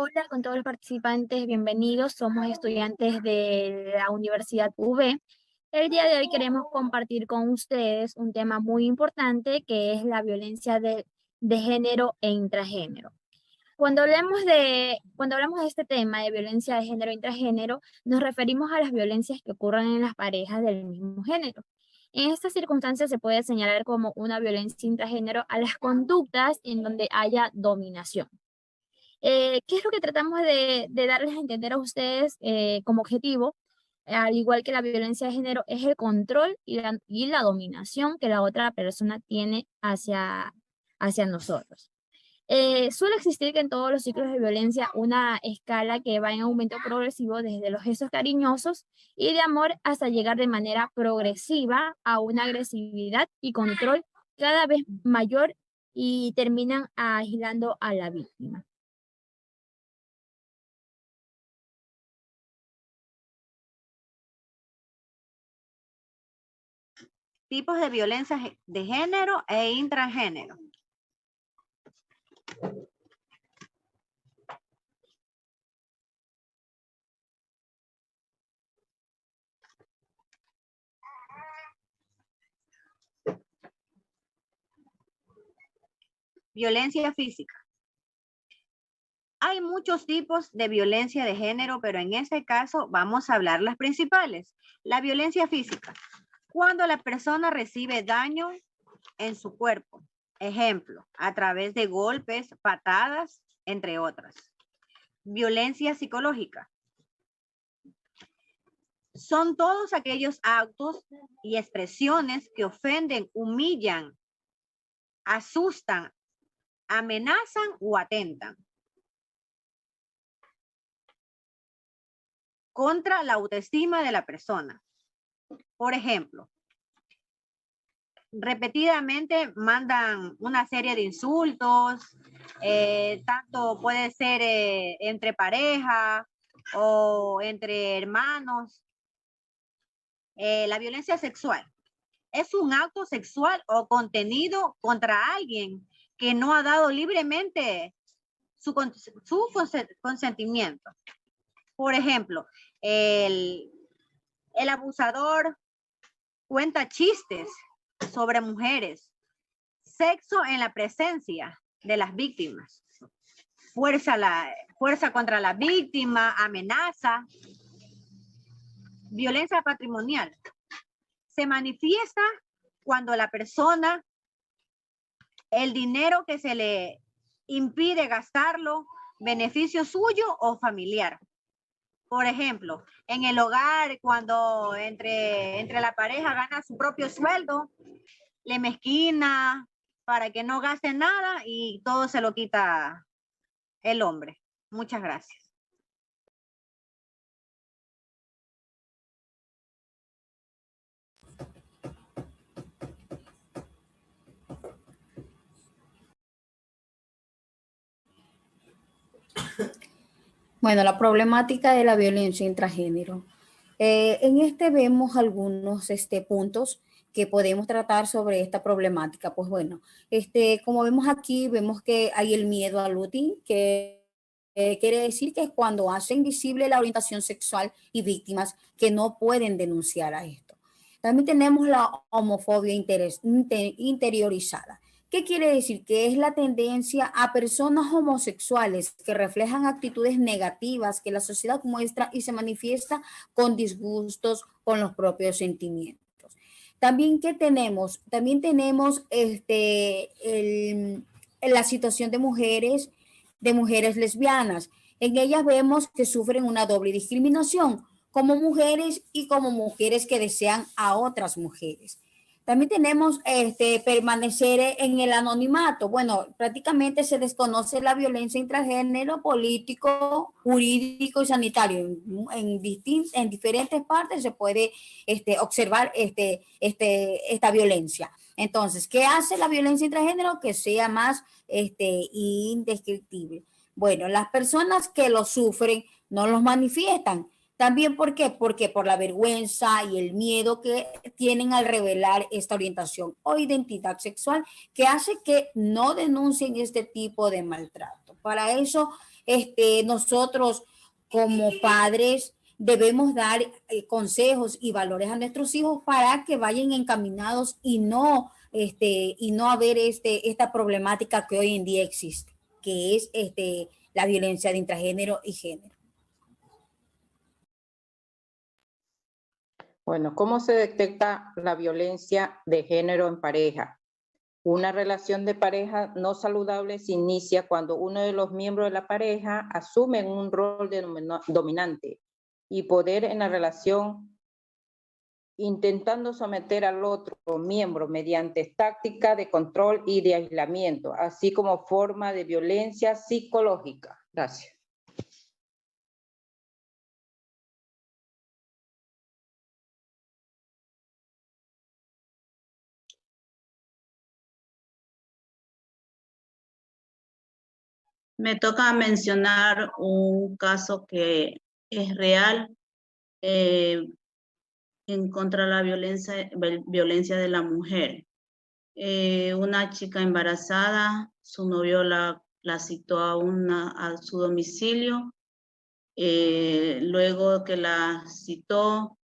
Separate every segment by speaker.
Speaker 1: Hola con todos los participantes, bienvenidos. Somos estudiantes de la Universidad UB. El día de hoy queremos compartir con ustedes un tema muy importante que es la violencia de género e intragénero. Cuando hablamos de este tema de violencia de género e intragénero, nos referimos a las violencias que ocurren en las parejas del mismo género. En estas circunstancias se puede señalar como una violencia intragénero a las conductas en donde haya dominación. ¿Qué es lo que tratamos de darles a entender a ustedes como objetivo? Al igual que la violencia de género, es el control y la dominación que la otra persona tiene hacia nosotros. Suele existir que en todos los ciclos de violencia una escala que va en aumento progresivo desde los gestos cariñosos y de amor hasta llegar de manera progresiva a una agresividad y control cada vez mayor y terminan aislando a la víctima.
Speaker 2: Tipos de violencia de género e intragénero. Violencia física. Hay muchos tipos de violencia de género, pero en este caso vamos a hablar las principales. La violencia física. Cuando la persona recibe daño en su cuerpo. Ejemplo, a través de golpes, patadas, entre otras. Violencia psicológica. Son todos aquellos actos y expresiones que ofenden, humillan, asustan, amenazan o atentan contra la autoestima de la persona. Por ejemplo, repetidamente mandan una serie de insultos, tanto puede ser entre pareja o entre hermanos. La violencia sexual es un acto sexual o contenido contra alguien que no ha dado libremente su consentimiento. Por ejemplo, el abusador cuenta chistes sobre mujeres, sexo en la presencia de las víctimas, fuerza contra la víctima, amenaza. Violencia patrimonial se manifiesta cuando la persona, el dinero que se le impide gastarlo, beneficio suyo o familiar. Por ejemplo, en el hogar, cuando entre la pareja gana su propio sueldo, le mezquina para que no gaste nada y todo se lo quita el hombre. Muchas gracias.
Speaker 3: Bueno, la problemática de la violencia intragénero. En este vemos algunos puntos que podemos tratar sobre esta problemática. Pues bueno, como vemos aquí, vemos que hay el miedo al útil, que quiere decir que es cuando hace invisible la orientación sexual y víctimas que no pueden denunciar a esto. También tenemos la homofobia interiorizada. ¿Qué quiere decir? Que es la tendencia a personas homosexuales que reflejan actitudes negativas que la sociedad muestra y se manifiesta con disgustos con los propios sentimientos. También, ¿qué tenemos? También tenemos la situación de mujeres lesbianas. En ellas vemos que sufren una doble discriminación, como mujeres y como mujeres que desean a otras mujeres. También tenemos permanecer en el anonimato. Bueno, prácticamente se desconoce la violencia intragénero, político, jurídico y sanitario. En diferentes partes se puede observar esta violencia. Entonces, ¿qué hace la violencia intragénero? Que sea más indescriptible. Bueno, las personas que lo sufren no los manifiestan. También, ¿por qué? Porque por la vergüenza y el miedo que tienen al revelar esta orientación o identidad sexual, que hace que no denuncien este tipo de maltrato. Para eso, nosotros como padres debemos dar consejos y valores a nuestros hijos para que vayan encaminados y no haber esta problemática que hoy en día existe, que es la violencia de intragénero y género.
Speaker 4: Bueno, ¿cómo se detecta la violencia de género en pareja? Una relación de pareja no saludable se inicia cuando uno de los miembros de la pareja asume un rol de dominante y poder en la relación, intentando someter al otro miembro mediante táctica de control y de aislamiento, así como forma de violencia psicológica. Gracias.
Speaker 5: Me toca mencionar un caso que es real en contra de la violencia de la mujer. Una chica embarazada, su novio la citó a su domicilio. Luego que la citó,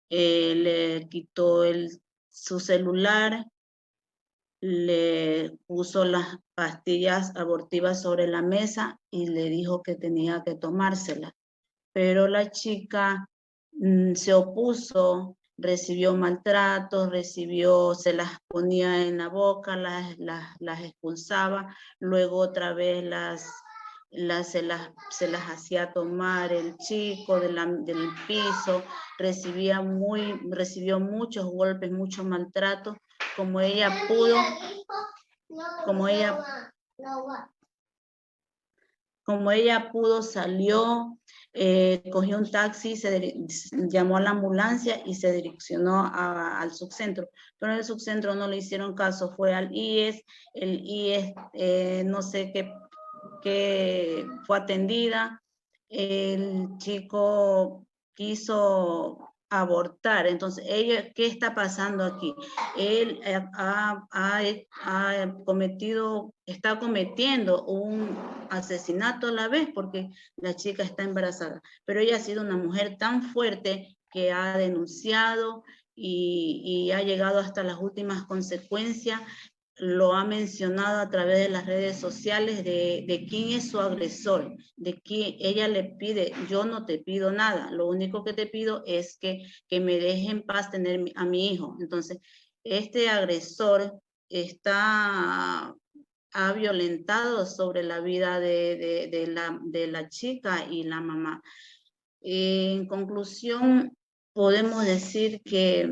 Speaker 5: le quitó su celular, le puso las pastillas abortivas sobre la mesa y le dijo que tenía que tomárselas. Pero la chica se opuso, recibió maltratos, se las ponía en la boca, las expulsaba, luego otra vez se las hacía tomar el chico del piso, recibió muchos golpes, mucho maltrato, como ella pudo, salió, cogió un taxi, llamó a la ambulancia y se direccionó al subcentro. Pero en el subcentro no le hicieron caso, fue al IES, el IES no sé qué fue atendida, el chico quiso abortar. Entonces, ¿qué está pasando aquí? Él está cometiendo un asesinato a la vez porque la chica está embarazada. Pero ella ha sido una mujer tan fuerte que ha denunciado y ha llegado hasta las últimas consecuencias. Lo ha mencionado a través de las redes sociales de quién es su agresor, de que ella le pide: yo no te pido nada, lo único que te pido es que me deje en paz tener a mi hijo. Entonces, este agresor ha violentado sobre la vida de la chica y la mamá. En conclusión, podemos decir que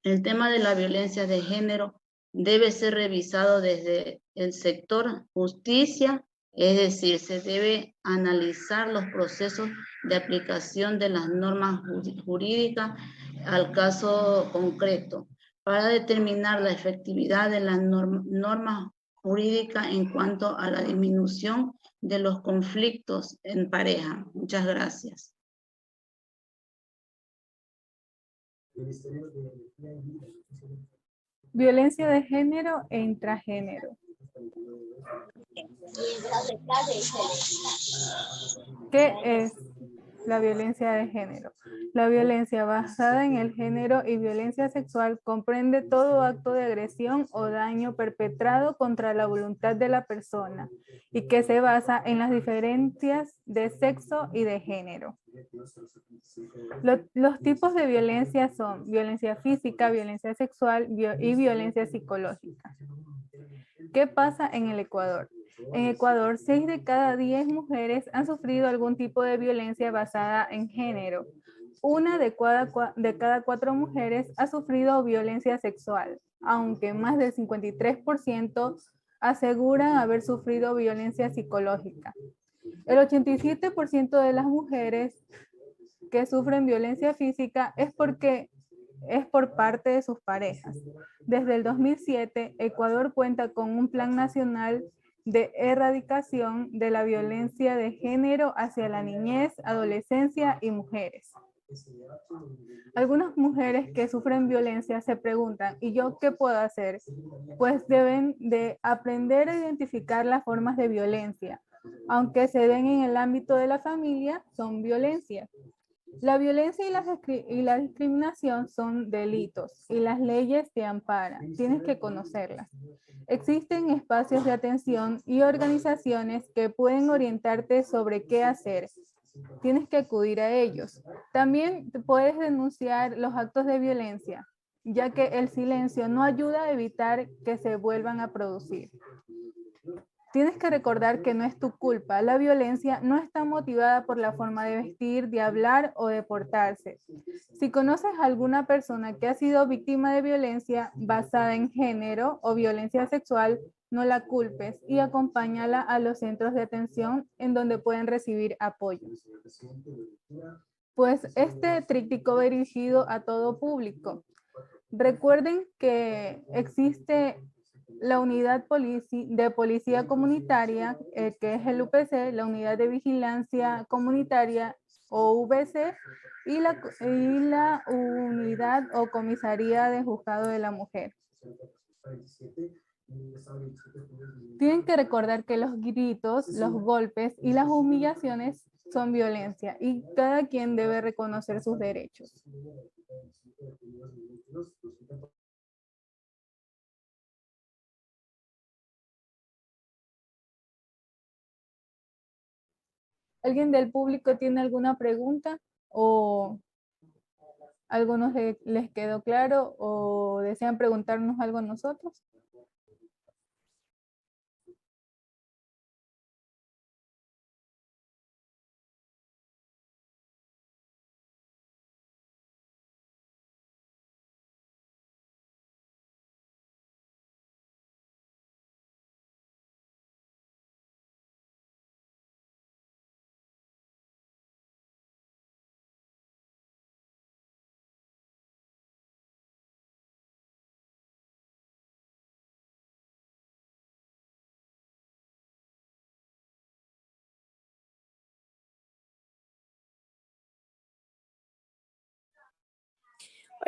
Speaker 5: el tema de la violencia de género debe ser revisado desde el sector justicia, es decir, se debe analizar los procesos de aplicación de las normas jurídicas al caso concreto para determinar la efectividad de las normas jurídicas en cuanto a la disminución de los conflictos en pareja. Muchas gracias.
Speaker 6: Violencia de género e intragénero. ¿Qué es la violencia de género? La violencia basada en el género y violencia sexual comprende todo acto de agresión o daño perpetrado contra la voluntad de la persona y que se basa en las diferencias de sexo y de género. Los tipos de violencia son violencia física, violencia sexual y violencia psicológica. ¿Qué pasa en el Ecuador? En Ecuador, 6 de cada 10 mujeres han sufrido algún tipo de violencia basada en género. Una de cada 4 mujeres ha sufrido violencia sexual, aunque más del 53% aseguran haber sufrido violencia psicológica. El 87% de las mujeres que sufren violencia física es por parte de sus parejas. Desde el 2007, Ecuador cuenta con un plan nacional de erradicación de la violencia de género hacia la niñez, adolescencia y mujeres. Algunas mujeres que sufren violencia se preguntan: ¿y yo qué puedo hacer? Pues deben de aprender a identificar las formas de violencia, aunque se den en el ámbito de la familia, son violencias. La violencia y la discriminación son delitos y las leyes te amparan. Tienes que conocerlas. Existen espacios de atención y organizaciones que pueden orientarte sobre qué hacer. Tienes que acudir a ellos. También puedes denunciar los actos de violencia, ya que el silencio no ayuda a evitar que se vuelvan a producir. Tienes que recordar que no es tu culpa. La violencia no está motivada por la forma de vestir, de hablar o de portarse. Si conoces a alguna persona que ha sido víctima de violencia basada en género o violencia sexual, no la culpes y acompáñala a los centros de atención en donde pueden recibir apoyo. Pues este tríptico va dirigido a todo público. Recuerden que existe la unidad de policía comunitaria, que es el UPC, la unidad de vigilancia comunitaria o UVC, y la unidad o comisaría de juzgado de la mujer. Tienen que recordar que los gritos, los golpes y las humillaciones son violencia y cada quien debe reconocer sus derechos. ¿Alguien del público tiene alguna pregunta o algunos les quedó claro o desean preguntarnos algo a nosotros?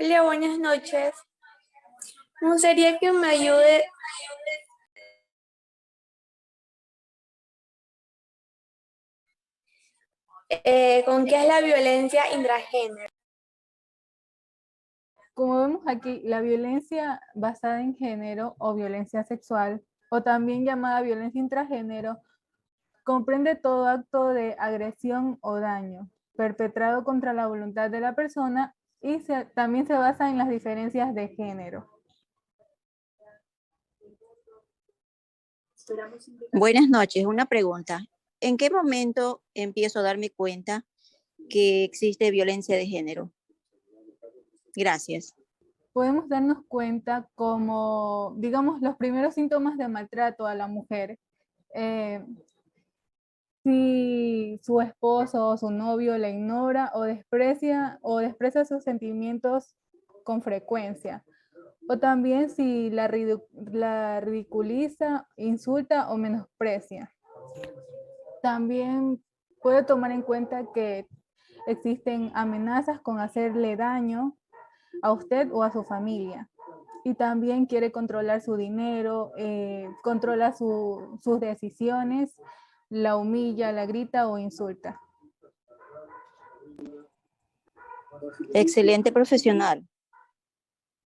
Speaker 7: Hola, buenas noches. Me gustaría que me ayude con qué es la violencia intragénero.
Speaker 6: Como vemos aquí, la violencia basada en género o violencia sexual, o también llamada violencia intragénero, comprende todo acto de agresión o daño perpetrado contra la voluntad de la persona y también se basa en las diferencias de género.
Speaker 8: Buenas noches, una pregunta. ¿En qué momento empiezo a darme cuenta que existe violencia de género? Gracias.
Speaker 6: Podemos darnos cuenta como, digamos, los primeros síntomas de maltrato a la mujer. Si su esposo o su novio la ignora o desprecia sus sentimientos con frecuencia. O también si la ridiculiza, insulta o menosprecia. También puede tomar en cuenta que existen amenazas con hacerle daño a usted o a su familia. Y también quiere controlar su dinero, controla sus decisiones, la humilla, la grita o insulta.
Speaker 8: Excelente profesional.